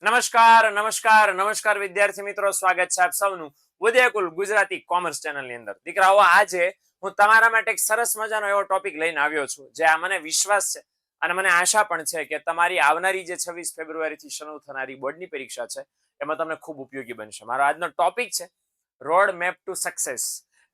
નમસ્કાર વિદ્યાર્થી મિત્રો, સ્વાગત છે આપ સૌનું ઉદયકુલ ગુજરાતી કોમર્સ ચેનલની અંદર. દીકરાઓ, આજે હું તમારા માટે એક સરસ મજાનો એવો ટોપિક લઈને આવ્યો છું જે આ મને વિશ્વાસ છે અને મને આશા પણ છે કે તમારી આવનારી જે 26 ફેબ્રુઆરીથી શરૂ થનારી બોર્ડની પરીક્ષા છે એમાં તમને ખૂબ ઉપયોગી બનશે. મારો આજનો ટોપિક છે રોડ મેપ ટુ સક્સેસ.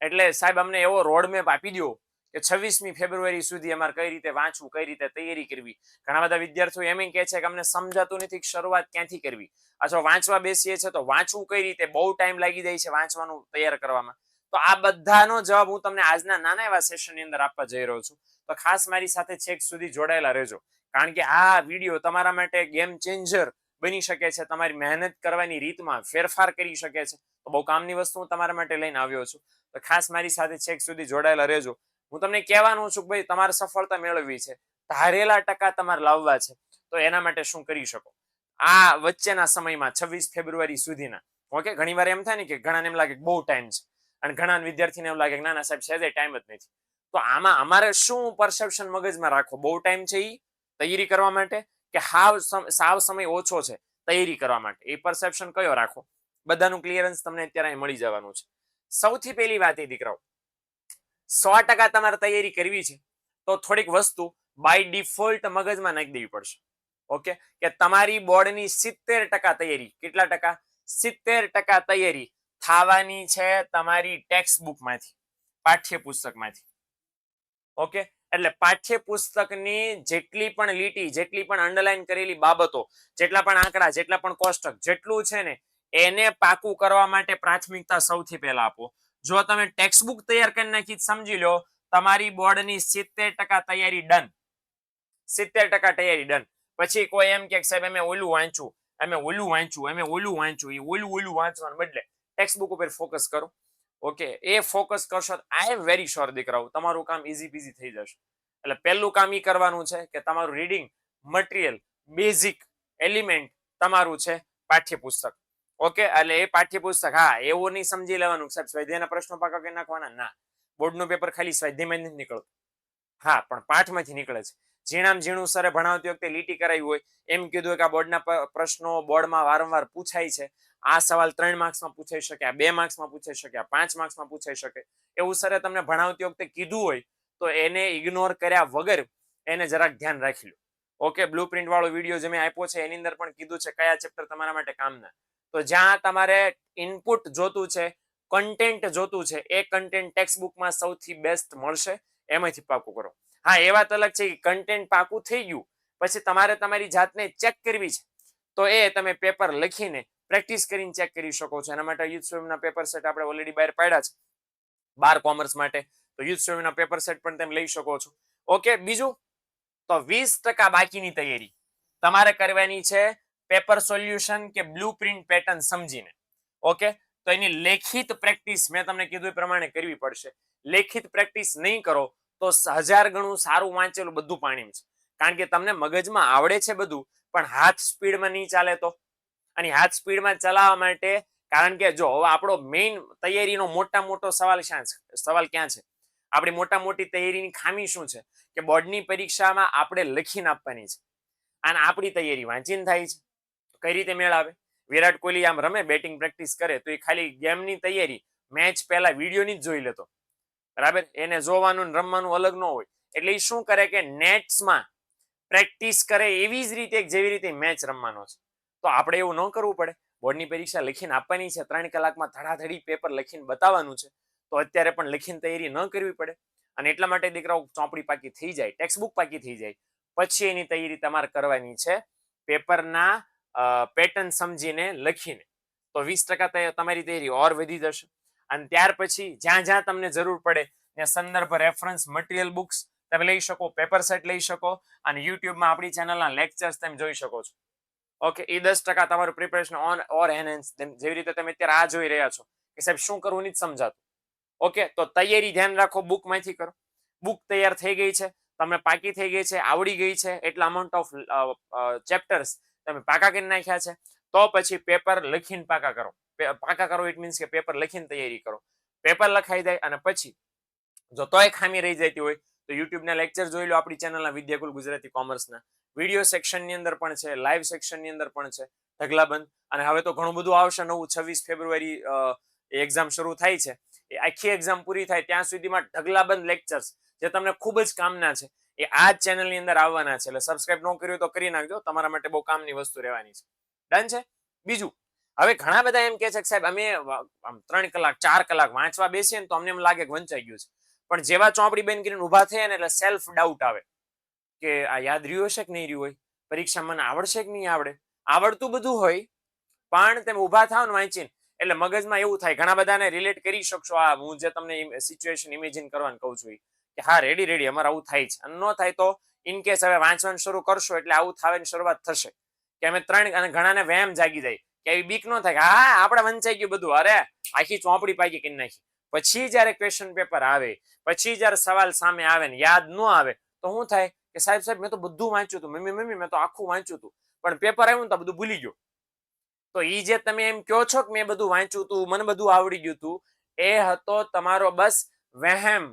એટલે સાહેબ અમને એવો રોડ મેપ આપી દો કે 26મી ફેબ્રુઆરી સુધી અમારે કઈ રીતે વાંચવું, કઈ રીતે તૈયારી કરવી. ઘણા બધા વિદ્યાર્થીઓ એમ કહે છે કે અમને સમજાતું નથી શરૂઆત ક્યાંથી કરવી, અથવા વાંચવા બેસીએ છીએ તો વાંચવું કઈ રીતે, બહુ ટાઈમ લાગી જાય છે વાંચવાનું તૈયાર કરવામાં. તો આ બધાનો જવાબ હું તમને આજના નાના એવા સેશનની અંદર આપવા જઈ રહ્યો છું. તો ખાસ મારી સાથે છેક સુધી જોડાયેલા રહેજો, કારણ કે આ વિડીયો તમારા માટે ગેમ ચેન્જર બની શકે છે. તમારી મહેનત કરવાની રીતમાં ફેરફાર કરી શકે છે. તો બહુ કામની વસ્તુ હું તમારા માટે લઈને આવ્યો છું. તો ખાસ મારી સાથે છેક સુધી જોડાયેલા રહેજો. હું તમને કહેવાનું છું કે ભાઈ તમારે સફળતા મેળવવી છે, ધારેલા ટકા તમારે લાવવા છે, તો એના માટે શું કરી શકો આ વચ્ચેના સમયમાં 26 ફેબ્રુઆરી સુધીના. ઓકે, ઘણી વાર એમ થાય ને કે ઘણાને એમ લાગે કે બહુ ટાઈમ છે, અને ઘણા વિદ્યાર્થીને એમ લાગે કે ના ના સાહેબ સહેજે ટાઈમ જ નથી. તો આમાં અમારે શું પરસેપ્શન મગજમાં રાખો, બહુ ટાઈમ છે એ તૈયારી કરવા માટે કે સાવ સમય ઓછો છે તૈયારી કરવા માટે, એ પરસેપ્શન કયો રાખો? બધાનું ક્લિયરન્સ તમને અત્યારે મળી જવાનું છે. સૌથી પહેલી વાત એ દીકરાઓ, 100% તમારે તૈયારી કરવી છે તો થોડીક વસ્તુ બાય ડિફોલ્ટ મગજમાં નાખી દેવી પડશે. ઓકે, કે તમારી બોર્ડની 70% તૈયારી, કેટલા ટકા? 70% તૈયારી થવાની છે તમારી ટેક્સ્ટ બુકમાંથી, પાઠ્યપુસ્તકમાંથી. ઓકે, એટલે પાઠ્યપુસ્તકની જેટલી પણ લીટી, જેટલી પણ અંડરલાઈન કરેલી બાબતો, જેટલા પણ આંકડા, જેટલા પણ કોષ્ટક, જેટલું છે ને એને પાકું કરવા માટે પ્રાથમિકતા સૌથી પહેલા આપો. જો તમે ટેક્સ્ટ બુક તૈયાર કરી નાખી, સમજી લો તમારી બોર્ડની 70% તૈયારી ડન. 70% તૈયારી ડન. પછી કોઈ એમ કે સાહેબ અમે ઓલું વાંચ્યું, અમે ઓલું વાંચ્યું, અમે ઓલું વાંચ્યું, એ ઓલું વાંચવાને બદલે ટેક્સ્ટ બુક ઉપર ફોકસ કરો. ઓકે, એ ફોકસ કરશો આઈ એમ વેરી શ્યોર દીકરાઓ તમારું કામ ઈઝી પીઝી થઈ જશે. એટલે પહેલું કામ એ કરવાનું છે કે તમારું રીડિંગ મટીરિયલ, બેઝિક એલિમેન્ટ તમારું છે પાઠ્યપુસ્તક. ઓકે, એટલે એ પાઠ્યપુસ્તક, હા એવું નહીં સમજી લેવાનું સાહેબ સ્વાધ્યાયના પ્રશ્નો પાકા કરી નાખવાના, ના. બોર્ડનું પેપર ખાલી સ્વાધ્યાયમાં નથી નીકળતું, હા પણ પાઠમાંથી નીકળે છે. ઝીણામ ઝીણું સરે ભણાવતી વખતે લીટી કરાવી હોય, એમ કીધું કે આ બોર્ડના પ્રશ્નો બોર્ડમાં વારંવાર પૂછાય છે, આ સવાલ 3 માર્ક્સમાં પૂછાઈ શકે, આ 2 માર્ક્સમાં પૂછાઈ શકે, આ 5 માર્ક્સમાં પૂછાઈ શકે, એવું સરે તમને ભણાવતી વખતે કીધું હોય તો એને ઇગ્નોર કર્યા વગર એને જરાક ધ્યાન રાખી લો. ઓકે, બ્લુ પ્રિન્ટ વાળો વિડીયો જે મેં આપ્યો છે એની અંદર પણ કીધું છે કયા ચેપ્ટર તમારા માટે કામના. તો જ્યાં તમારે ઇનપુટ જોતું છે, કન્ટેન્ટ જોતું છે, એ કન્ટેન્ટ ટેક્સ્ટ બુકમાં સૌથી બેસ્ટ મળશે, એમાંથી પાકું કરો. હા, એ વાત અલગ છે કે કન્ટેન્ટ પાકું થઈ ગયું પછી તમારે તમારી જાતને ચેક કરવી છે, તો એ તમે પેપર લખીને પ્રેક્ટિસ કરીને ચેક કરી શકો છો. એના માટે યુથ સ્વિમના પેપર સેટ આપણે ઓલરેડી બહાર પાડ્યા છે 12 કોમર્સ માટે, તો યુથ સ્વિમના પેપર સેટ પણ તમે લઈ શકો છો. ઓકે, બીજું તો 20% બાકીની તૈયારી તમારે કરવાની છે પેપર સોલ્યુશન કે બ્લુ પ્રિન્ટ પેટર્ન સમજીને. ઓકે, તો એની લેખિત પ્રેક્ટિસ મેં તમને કીધું એ પ્રમાણે કરવી પડશે. લેખિત પ્રેક્ટિસ નહીં કરો તો 1000 ગણું સારું વાંચેલું બધું પાણીમાં છે. કારણ કે તમને મગજમાં આવડે છે બધું, પણ હાથ સ્પીડમાં નહીં ચાલે તો. અને હાથ સ્પીડમાં ચલાવવા માટે, કારણ કે જો હવે આપણો મેઇન તૈયારીનો મોટો સવાલ ક્યાં છે? આપણી મોટી તૈયારીની ખામી શું છે કે બોર્ડની પરીક્ષામાં આપણે લખીને આપવાની છે અને આપણી તૈયારી વાંચીને થાય છે. કઈ રીતે મેળ આવે? વિરાટ કોહલી આમ રમે, બેટિંગ પ્રેક્ટિસ કરે તો એ ખાલી ગેમની તૈયારી મેચ પહેલા વિડીયોની જ જોઈ લેતો, બરાબર? એને જોવાનું રમવાનું અલગ ન હોય. એટલે એ શું કરે કે નેટ્સમાં પ્રેક્ટિસ કરે એવી જ રીતે જેવી રીતે મેચ રમવાનો છે. તો આપણે એવું ન કરવું પડે. બોર્ડની પરીક્ષા લખીને આપવાની છે, 3 કલાકમાં ધડાધડી પેપર લખીને બતાવવાનું છે, તો અત્યારે પણ લખીને તૈયારી ન કરવી પડે. અને એટલા માટે દીકરાઓ ચોપડી પાકી થઈ જાય, ટેક્સ્ટ બુક પાકી થઈ જાય પછી એની તૈયારી તમારે કરવાની છે પેપરના પેટર્ન સમજીને લખીને. તો 20% તમારી તૈયારી ઓર વધી જશે. અને ત્યાર પછી જ્યાં જ્યાં તમને જરૂર પડે ત્યાં સંદર્ભ, રેફરન્સ, મટીરિયલ બુક્સ તમે લઈ શકો, પેપર સેટ લઈ શકો, અને યુટ્યુબમાં આપણી ચેનલના લેક્ચર્સ તમે જોઈ શકો છો. ઓકે, એ 10% તમારું પ્રિપેરેશન ઓન ઓર એનહેન્સ, જેવી રીતે તમે અત્યારે આ જોઈ રહ્યા છો કે સાહેબ શું કરવું નથી સમજાતું. ઓકે, તો તૈયારી ધ્યાન રાખો, બુકમાંથી કરો. બુક તૈયાર થઈ ગઈ છે, તમને પાકી થઈ ગઈ છે, આવડી ગઈ છે, એટલા અમાઉન્ટ ઓફ ચેપ્ટર્સ તમે પાકા કરી નાખ્યા છે, તો પછી પેપર લખીને પાકા કરો. પાકા કરો ઇટ મીન્સ કે પેપર લખીને તૈયારી કરો. પેપર લખાઈ જાય અને પછી જો તોય ખામી રહી જતી હોય તો યુટ્યુબના લેક્ચર જોઈ લો, આપણી ચેનલના વિદ્યાકુલ ગુજરાતી કોમર્સના વિડીયો સેક્શનની અંદર પણ છે, લાઈવ સેક્શનની અંદર પણ છે. ઢગલાબંધ. અને હવે તો ઘણું બધું આવશે નવું. 26 ફેબ્રુઆરી એક્ઝામ શરૂ થાય છે. એ આખી એક્ઝામ પૂરી થાય ત્યાં સુધીમાં ઢગલાબંધ લેક્ચર્સ જે તમને ખૂબ જ કામના છે એ આ જ ચેનલની અંદર આવવાના છે. એટલે સબસ્ક્રાઇબ ન કર્યું તો કરી નાખજો, તમારા માટે બહુ કામની વસ્તુ રહેવાની છે. ડન છે. બીજું, હવે ઘણા બધા એમ કહે છે કે સાહેબ અમે 3 કલાક 4 કલાક વાંચવા બેસીએ ને તો અમને એમ લાગે કે વંચાઈ ગયું છે. પણ જેવા ચોપડી બંધ કરીને ઊભા થયા ને એટલે સેલ્ફ ડાઉટ આવે કે આ યાદ રહ્યું હશે કે નહીં રહ્યું હોય, પરીક્ષા મને આવડશે કે નહીં આવડે. આવડતું બધું હોય પણ તમે ઊભા થાવ ને વાંચીને એટલે મગજમાં એવું થાય. ઘણા બધાને રિલેટ કરી શકશો આ હું જે તમને સિચ્યુએશન ઇમેજિન કરવાનું કહું છું કે હા રેડી અમારે આવું થાય છે. અને ન થાય તો ઇન કેસ હવે વાંચવાનું શરૂ કરશો એટલે આવું થવાની શરૂઆત થશે કે અમે 3 અને ઘણાને વહેમ જાગી જાય કે એવી બીક ન થાય કે હા આપણે વંચાઈ ગયું બધું, અરે આખી ચોપડી પાકી કરી નાખી. પછી જ્યારે ક્વેશ્ચન પેપર આવે, પછી જ્યારે સવાલ સામે આવે ને યાદ ન આવે તો શું થાય કે સાહેબ મેં તો બધું વાંચ્યું હતું, મમ્મી મેં તો આખું વાંચ્યું હતું, પણ પેપર આવ્યું ને તો બધું ભૂલી ગયો. તો એ જે તમે એમ કહો છો કે મેં બધું વાંચ્યું હતું, મને બધું આવડી ગયું હતું, એ હતો તમારો બસ વહેમ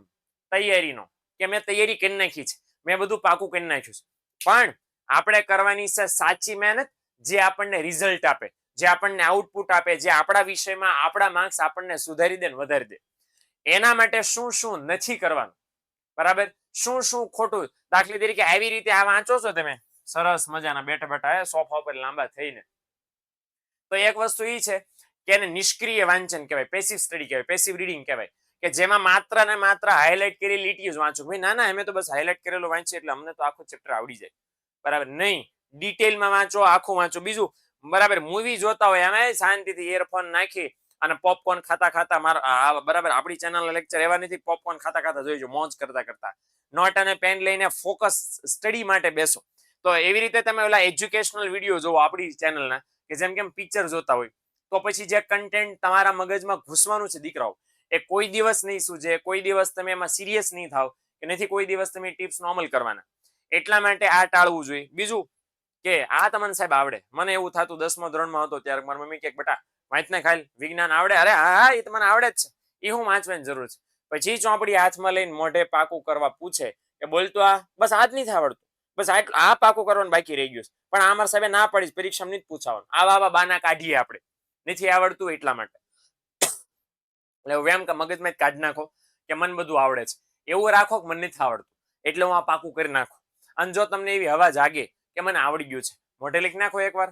તૈયારીનો કે મેં તૈયારી કરી નાખી છે, મેં બધું પાકું કરી નાખ્યું છે. પણ આપણે કરવાની છે સાચી મહેનત જે આપણને રિઝલ્ટ આપે, જે આપણને આઉટપુટ આપે, જે આપણા વિષયમાં આપણા માર્ક્સ આપણને સુધારી દે ને વધારી દે. એના માટે શું શું નથી કરવાનું, બરાબર, શું શું ખોટું. દાખલા તરીકે આવી રીતે આ વાંચો છો તમે સરસ મજાના બેઠા સોફા ઉપર લાંબા થઈને, તો એક વસ્તુ એ છે કે એને નિષ્ક્રિય વાંચન કહેવાય, પેસિવ સ્ટડી કહેવાય, પેસિવ રીડિંગ કહેવાય, કે જેમાં માત્ર ને માત્ર હાઇલાઇટ કરેલી લીટીઓ જ વાંચો. ભાઈ ના અમે તો બસ હાઇલાઇટ કરેલું વાંચીએ એટલે અમને તો આખું ચેપ્ટર આવડી જાય, બરાબર નહીં. ડિટેલમાં વાંચો, આખું વાંચો. બીજું, બરાબર મૂવી જોતા હોય અમે શાંતિથી ઇયરફોન નાખી અને પોપકોર્ન ખાતા બરાબર આપણી ચેનલના લેક્ચર એવા નથી પોપકોર્ન ખાતા જોઈજો મોજ કરતા નોટ અને પેન લઈને ફોકસ સ્ટડી માટે બેસો. તો એવી રીતે તમે ઓલા એજ્યુકેશનલ વિડીયો જોવો આપણી ચેનલના, કે જેમ કે પિક્ચર જોતા હોય તો પછી જે કન્ટેન્ટ તમારા મગજમાં ઘૂસવાનું છે દીકરાઓ, એ કોઈ દિવસ નહીં સૂજે, કોઈ દિવસ તમે એમાં સિરિયસ નહીં થાવ કે નથી કોઈ દિવસ તમે ટિપ્સનો અમલ કરવાના. એટલા માટે આ ટાળવું જોઈએ. બીજું કે આ તમને સાહેબ આવડે, મને એવું થતું 10મા ધોરણમાં હતો ત્યારે મારી મમ્મી કે બેટા વાંચને ખાલી વિજ્ઞાન આવડે, અરે હા એ તો મને આવડે જ છે, એ હું વાંચવાની જરૂર છે. પછી ચોપડી હાથમાં લઈને મોઢે પાકું કરવા પૂછે કે બોલતો આ બસ આ જ નથી આવડતું, બસ આ પાકું કરવાનું બાકી રહી ગયું છે, પણ આ મારા સાહેબે ના પાડી પરીક્ષામાં નથી પૂછાવાનું. આવા બાના કાઢીએ આપણે, નથી આવડતું એટલા માટે. એટલે એમ કે મગજમાં જ કાઢી નાખો કે મને બધું આવડે છે, એવું રાખો કે મને નથી આવડતું એટલે હું આ પાકું કરી નાખું. અને જો તમને એવી હવા જાગે કે મને આવડી ગયું છે, મોઢે લખી નાખો એકવાર,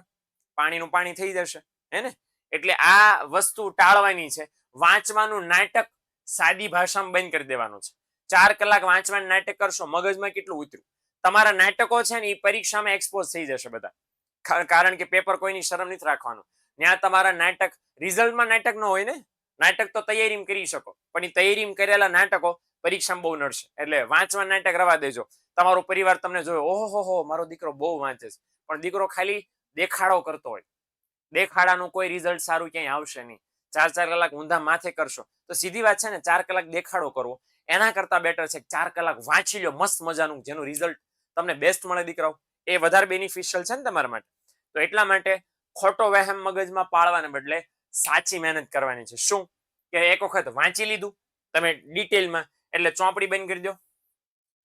પાણીનું પાણી થઈ જશે, હે ને. એટલે આ વસ્તુ ટાળવાની છે. વાંચવાનું નાટક સાદી ભાષામાં બંધ કરી દેવાનું છે. 4 કલાક વાંચવાનું નાટક કરશો, મગજમાં કેટલું ઉતર્યું. તમારા નાટકો છે ને એ પરીક્ષામાં એક્સપોઝ થઈ જશે બધા, કારણ કે પેપર કોઈની શરમ નથી રાખવાનું. ત્યાં તમારા નાટક રિઝલ્ટમાં નાટક ન હોય ને, નાટક તો તૈયારીમાં કરી શકો, પણ એ તૈયારીમાં કરેલા નાટકો પરીક્ષામાં બહુ નડશે. એટલે વાંચવા નાટક રવા દેજો. તમારો પરિવાર તમને જોયો, ઓહો મારો દીકરો બહુ વાંચે છે, પણ દીકરો ખાલી દેખાડો કરતો હોય, દેખાડાનું કોઈ રિઝલ્ટ સારું ક્યાંય આવશે નહીં. 4 કલાક ઊંધા માથે કરશો તો સીધી વાત છે ને 4 કલાક દેખાડો કરવો એના કરતા બેટર છે 4 કલાક વાંચી લો મસ્ત મજાનું, જેનું રિઝલ્ટ તમને બેસ્ટ મળે દીકરાઓ, એ વધારે બેનિફિશિયલ છે ને તમારા માટે. તો એટલા માટે ખોટો વહેમ મગજમાં પાળવાને બદલે સાચી મહેનત કરવાની છે. શું કે એક વખત વાંચી લીધું તમે ડિટેલમાં એટલે ચોપડી બંધ કરી દો.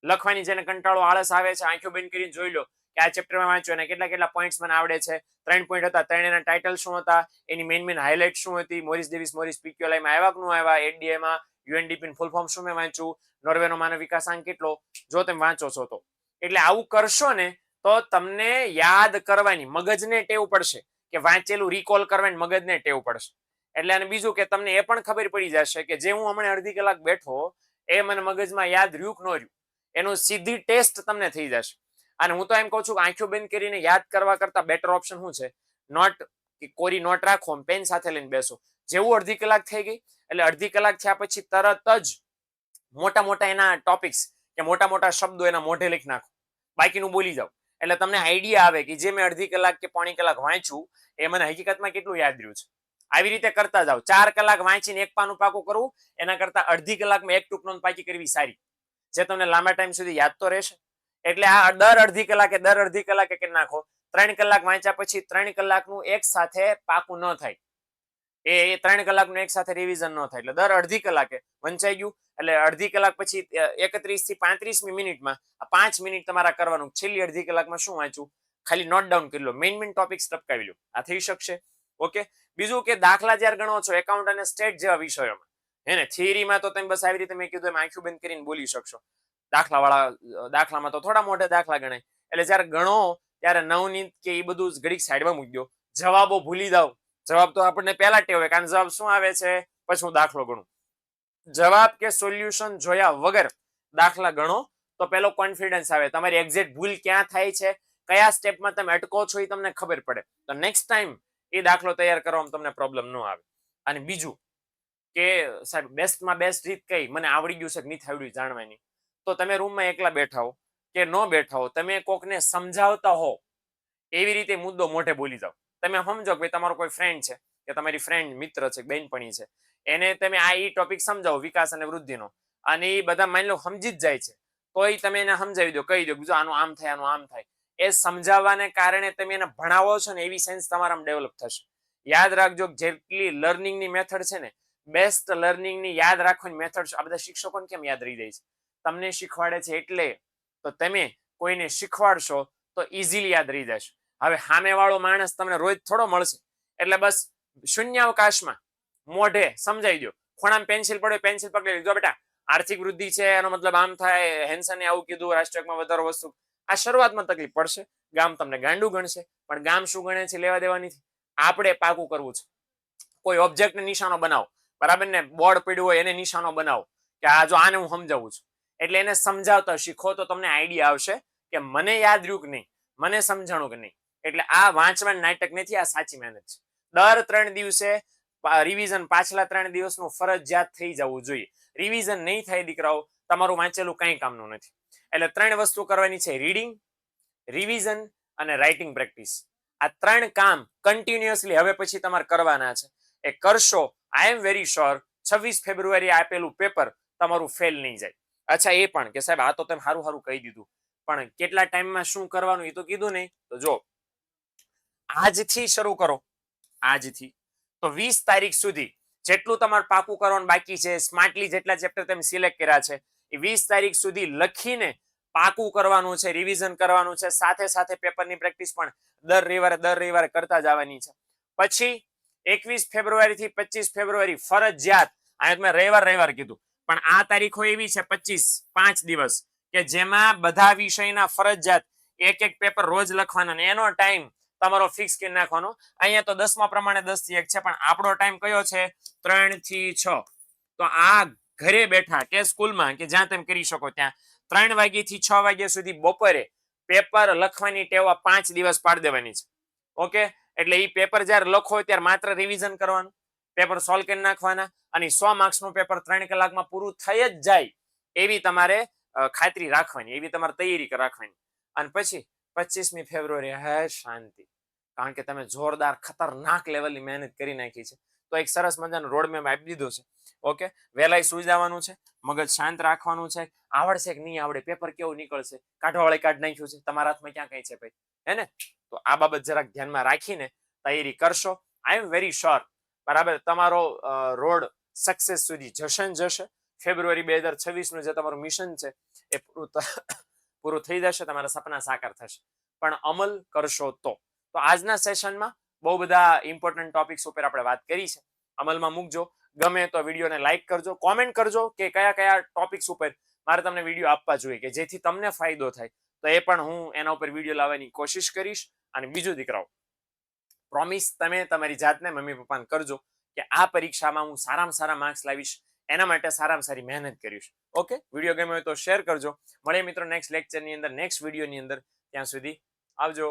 લખવાની જેને કંટાળો આળસ આવે છે, આંખો બંધ કરીને જોઈ લો કે આ ચેપ્ટરમાં વાંચ્યું અને કેટલા પોઈન્ટ્સ મને આવડે છે. 3 પોઈન્ટ હતા, 3 એના ટાઇટલ શું હતા, એની મેઇન હાઇલાઇટ શું હતી, મોરિસ ડેવિસ મોરિસ પીક્યુએલઆઈમાં આવ્યા કે ન આવ્યા, એડીએમાં યુએનડીપી ફૂલ ફોર્મ શું મેં વાંચ્યું, નોર્વેનો માનવ વિકાસાંક કેટલો, જો તમે વાંચો છો તો. એટલે આવું કરશો ને તો તમને યાદ કરવાની મગજને ટેવ પડશે, કે વાંચેલું રિકોલ કરવાની મગજને ટેવ પડશે. એટલે અને બીજું કે તમને એ પણ ખબર પડી જશે કે જે હું હમણાં અડધી કલાક બેઠો એ મને મગજમાં યાદ રહ્યું કે ન રહ્યું, એનું સીધી ટેસ્ટ તમને થઈ જશે. અને હું તો એમ કહું છું કે આંખો બંધ કરીને યાદ કરવા કરતા બેટર ઓપ્શન શું છે, નોટ કોરી નોટ રાખો, પેન સાથે લઈને બેસો. જેવું અડધી કલાક થઈ ગઈ એટલે અડધી કલાક થયા પછી તરત જ મોટા એના ટોપિક્સ કે મોટા શબ્દો એના મોઢે લખી નાખો, બાકીનું બોલી જાઓ. એટલે તમને આઈડિયા આવે કે જે મેં અડધી કલાક કે પોણી કલાક વાંચ્યું એ મને હકીકતમાં કેટલું યાદ રહ્યું છે. આવી રીતે કરતા જાઓ. 4 કલાક વાંચીને એક પાનું પાકું કરવું એના કરતા અડધી કલાકમાં એક ટૂંક નોંધ પાકી કરવી સારી, જે તમને લાંબા ટાઈમ સુધી યાદ તો રહેશે. એટલે આ દર અડધી કલાકે કરી નાખો. 3 કલાક વાંચ્યા પછી 3 કલાકનું એક સાથે પાકું ન થાય, એ 3 કલાકનું એક સાથે રિવિઝન ન થાય. એટલે દર અડધી કલાકે વંચાઈ ગયું એટલે અડધી કલાક પછી 31 થી 35મી મિનિટમાં 5 મિનિટ તમારા કરવાનું. છેલ્લી અડધી કલાકમાં શું વાંચ્યું, ખાલી નોટ ડાઉન કરી લો, મેઇન ટોપિક્સ ટપકાવી લો, આ થઈ શકશે. ઓકે. બીજું કે દાખલા જ્યારે ગણો છો એકાઉન્ટ અને સ્ટેટ જેવા વિષયોમાં, હે ને, થિયરીમાં તો તમે બસ આવી રીતે મેં કીધું એમ આંખું બંધ કરીને બોલી શકશો. દાખલામાં તો થોડા મોટા દાખલા ગણાય. એટલે જ્યારે ગણો ત્યારે નવનીત કે એ બધું ઘડીક સાઈડમાં મૂકી દો, જવાબો ભૂલી જાઓ. જવાબ તો આપણને પહેલા ટેવ હોય, કારણ જવાબ શું આવે છે પછી હું દાખલો ગણું. જવાબ કે સોલ્યુશન જોયા વગર દાખલા ગણો તો પેલો કોન્ફિડન્સ આવે, તમારી એક્ઝેક્ટ ભૂલ ક્યાં થાય છે, કયા સ્ટેપમાં તમે અટકો છો એ તમને ખબર પડે, તો નેક્સ્ટ ટાઈમ એ દાખલો તૈયાર કરવામાં તમને પ્રોબ્લેમ ન આવે. અને બીજું કે સાહેબ બેસ્ટમાં બેસ્ટ રીત કઈ, મને આવડી ગયું છે કે નથી આવડ્યું જાણવાની, તો તમે રૂમમાં એકલા બેઠા હો કે ન બેઠા હો, તમે કોકને સમજાવતા હો એવી રીતે મુદ્દો મોઢે બોલી જાઓ. તમે સમજો કે ભાઈ તમારો કોઈ ફ્રેન્ડ છે કે તમારી ફ્રેન્ડ મિત્ર છે, બેનપણી છે, એને તમે આ ઈ ટોપિક સમજાવો વિકાસ અને વૃદ્ધિનો, અને એ બધા માની લો સમજી જ જાય છે, તોય તમે એને સમજાવી દો, કહી દો બીજું આનું આમ થાય, આનું આમ થાય. એ સમજાવવાને કારણે તમે એને ભણાવો છો ને એવી સેન્સ તમારામાં ડેવલપ થશે. યાદ રાખજો, જેટલી લર્નિંગની મેથડ છે ને, બેસ્ટ લર્નિંગની યાદ રાખવાની મેથડ છે. આ બધા શિક્ષકોને કેમ યાદ રહી જાય છે? તમને શીખવાડે છે એટલે, તો તમે કોઈને શીખવાડશો તો ઇઝીલી યાદ રહી જશે. હવે સામેવાળો માણસ તમને રોજ થોડો મળશે, એટલે બસ શૂન્યાવકાશમાં મોઢે સમજાવી દો, ખૂણામાં પેન્સિલ પડે પેન્સિલ પકડી લીધો, બેટા આર્થિક વૃદ્ધિ છે એનો મતલબ આમ થાય, હેન્સને આવું કીધું, રાષ્ટ્રીયકમાં વધારો વસ્તુ. આ શરૂઆતમાં તકલીફ પડશે, ગામ તમને ગાંડું ગણશે, પણ ગામ શું ગણે છે લેવા દેવાની. આપણે પાકું કરવું છે. કોઈ ઓબ્જેક્ટને નિશાનો બનાવો, બરાબર ને, બોર્ડ પડ્યું હોય એને નિશાનો બનાવો કે આ જો આને હું સમજાવું છું, એટલે એને સમજાવતા શીખો તો તમને આઈડિયા આવશે કે મને યાદ રહ્યું કે નહીં, મને સમજાણું કે નહીં. એટલે આ વાંચવાનું નાટક નથી, આ સાચી મહેનત છે. દર 3 દિવસે રિવિઝન પાછલા 3 દિવસનું ફરજિયાત થઈ જવું જોઈએ. રિવિઝન નહીં થાય દીકરાઓ, તમારું વાંચેલું કંઈ કામનું નથી. એટલે 3 વસ્તુ કરવાની છે, રીડિંગ, રિવિઝન અને રાઇટિંગ પ્રેક્ટિસ. આ 3 કામ કન્ટિન્યુઅસલી હવે પછી તમારે કરવાના છે. એ કરશો, આઈ એમ વેરી શ્યોર 26 ફેબ્રુઆરી આપેલું પેપર તમારું ફેલ નહીં જાય. અચ્છા, એ પણ કે સાહેબ આ તો તમે સારું સારું કહી દીધું, પણ કેટલા ટાઈમમાં શું કરવાનું એ તો કીધું નહીં. તો જો આજથી શરૂ કરો, આજથી તો 20 તારીખ સુધી જેટલું તમારે પાકું કરવાનું બાકી છે, સ્માર્ટલી જેટલા ચેપ્ટર તમે સિલેક્ટ કર્યા છે એ 20 તારીખ સુધી લખીને પાકું કરવાનું છે, રિવિઝન કરવાનું છે, સાથે સાથે પેપરની પ્રેક્ટિસ પણ દર રવિવારે કરતા જવાની છે. પછી 21 ફેબ્રુઆરી થી 25 ફેબ્રુઆરી ફરજિયાત, આ મેં રવિવાર કીધું, પણ આ તારીખો એવી છે 25 5 દિવસ કે જેમાં બધા વિષયના ફરજિયાત એક પેપર રોજ લખવાના, ને એનો ટાઈમ તમારો ફિક્સ કરી નાખવાનો. અહીંયા તો 10મા પ્રમાણે 10 થી 1 છે, પણ આપણો ટાઈમ કયો છે 3 થી 6. તો આ ઘરે બેઠા કે સ્કૂલમાં કે જ્યાં તમે કરી શકો ત્યાં 3 વાગ્યાથી 6 વાગ્યા સુધી બપોરે પેપર લખવાની ટેવ 5 દિવસ પાડી દેવાની છે. ઓકે, એટલે એ પેપર જ્યારે લખો ત્યારે માત્ર રિવિઝન કરવાનું, પેપર સોલ્વ કરી નાખવાના, અને 100 માર્ક્સનું પેપર 3 કલાકમાં પૂરું થઈ જ જાય એવી તમારે ખાતરી રાખવાની, એવી તમારે તૈયારી રાખવાની. અને પછી 25મી ફેબ્રુઆરી હે શાંતિ, કારણ કે તમે જોરદાર ખતરનાક લેવલની મહેનત કરી નાખી છે. તો એક સરસ મજાનો રોડમેપ આપી દીધો છે. ઓકે, વહેલાઈ સુઈ જવાનું છે, મગજ શાંત રાખવાનું છે, આવડશે કે નહીં આવડે, પેપર કેવું નીકળશે, કાઢવાવાળે કાઢ નાખ્યું છે, તમારા હાથમાં ક્યાં કઈ છે ભાઈ, હે ને? તો આ બાબત જરાક ધ્યાનમાં રાખીને તૈયારી કરશો. આઈ એમ વેરી શ્યોર, બરાબર, તમારો રોડ સક્સેસ સુધી જશે ને જશે. ફેબ્રુઆરી 2026નું જે તમારું મિશન છે એ પૂરું થઈ જશે, તમારા સપના સાકાર થશે, પણ અમલ કરશો તો. તો આજના સેશનમાં બહુ બધા ઇમ્પોર્ટન્ટ ટોપિક્સ ઉપર આપણે વાત કરી છે, અમલમાં મૂકજો. ગમે તો વિડીયોને લાઈક કરજો, કોમેન્ટ કરજો કે કયા કયા ટોપિક્સ ઉપર મારે તમને વિડીયો આપવા જોઈએ કે જેથી તમને ફાયદો થાય, તો એ પણ હું એના ઉપર વિડીયો લાવવાની કોશિશ કરીશ. અને બીજું દીકરાઓ, પ્રોમિસ તમે તમારી જાતને મમ્મી પપ્પાને કરજો કે આ પરીક્ષામાં હું સારામાં સારા માર્ક્સ લાવીશ, એના માટે સારામાં સારી મહેનત કરીશ. ઓકે, વિડીયો ગમ્યો હોય તો શેર કરજો. મળીએ મિત્રો નેક્સ્ટ લેક્ચરની અંદર, નેક્સ્ટ વિડીયોની અંદર. ત્યાં સુધી આવજો.